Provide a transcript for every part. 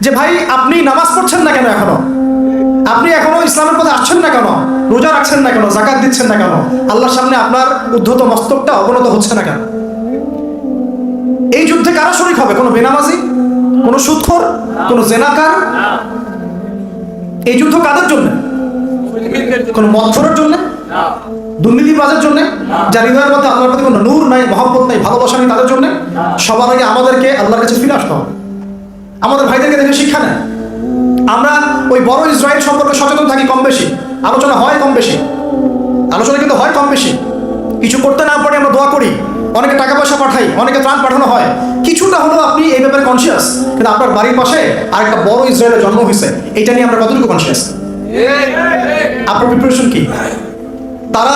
যে ভাই আপনি নামাজ পড়ছেন না কেন এখনো, আপনি এখনো ইসলামের পথে আসছেন না কেন, রোজা রাখছেন না কেন, যাকাত দিচ্ছেন না কেন, আল্লাহর সামনে আপনার উদ্ধত মস্তকটা অবনত হচ্ছে না কেন? এই যুদ্ধে কারা শরীক হবে? কোনো বেনামাজি, কোনো সুদখোর, কোনো জেনাকার? এই যুদ্ধ কাদের জন্য? কোনো মদখোরের জন্য, দুর্নীতিবাজের জন্য, যার হৃদয়ের মধ্যে আল্লাহর প্রতি কোনো নূর নাই, মহব্বত নাই, ভালোবাসা নেই, তাদের জন্য? সবার আগে আমাদেরকে আল্লাহর কাছে ফিরে আসতে হবে। আমাদের ভাইদেরকে দেখে শিক্ষা নেয়। আমরা ওই বড় ইসরায়েল সম্পর্কে সচেতন থাকি কম বেশি, আলোচনা হয় কম বেশি, আলোচনা কিন্তু হয় কম বেশি। কিছু করতে না পারে আমরা দোয়া করি, অনেকে টাকা পয়সা পাঠাই, অনেকে ত্রাণ পাঠানো হয়, কিছুটা হলেও আপনি এই ব্যাপারে কনসিয়াস। কিন্তু আপনার বাড়ির পাশে আরেকটা বড় ইসরায়েলের জন্ম হয়েছে, এটা নিয়ে আমরা কতটুকু কনসিয়াস? আপনার প্রিপারেশন কি? তারা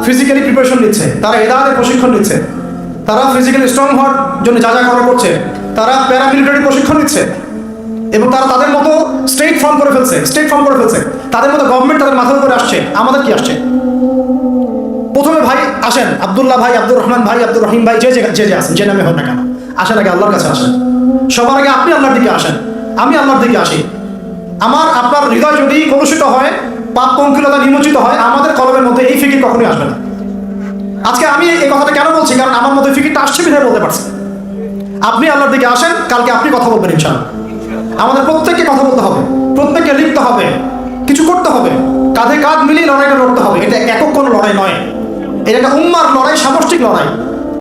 ফিজিক্যালি প্রিপারেশন নিচ্ছে, তারা হেদায়েতের প্রশিক্ষণ নিচ্ছে, তারা ফিজিক্যালি স্ট্রং হওয়ার জন্য যা যা করা করছে, তারা প্যারামিলিটারি প্রশিক্ষণ নিচ্ছে, এবং তারা তাদের মতো স্টেট ফর্ম করে ফেলছে, তাদের মতো গভর্নমেন্ট তাদের মাথার উপরে আসছে। আমাদের কি আসছে? প্রথমে ভাই আসেন, আব্দুল্লাহ ভাই, আব্দুর রহমান ভাই, আব্দুর রহিম ভাই, যে আসেন, যে নামে হোক না কেন, আসেন আগে আল্লাহর কাছে আসেন। সবার আগে আপনি আল্লাহর দিকে আসেন, আমি আল্লাহর দিকে আসি। আপনার হৃদয় যদি কলুষিত হয়, পাপ পঙ্কিলতা নিমজ্জিত হয়, আমাদের কলমের মধ্যে এই ফিকির কখনোই আসবে না। আজকে আমি এই কথাটা কেন বলছি? কারণ আমার মধ্যে ফিকিরটা আসছে বিধায় বলতে পারছি। আপনি আল্লাহর দিকে আসেন, কালকে আপনি কথা বলবেন ইনশাআল্লাহ। আমাদের প্রত্যেককে কথা বলতে হবে, প্রত্যেককে লিখতে হবে, কিছু করতে হবে, কাঁধে কাঁধ মিলিয়ে লড়াইটা লড়তে হবে। এটা একক কোনো লড়াই নয়, এটা একটা উম্মার লড়াই, সামষ্টিক লড়াই।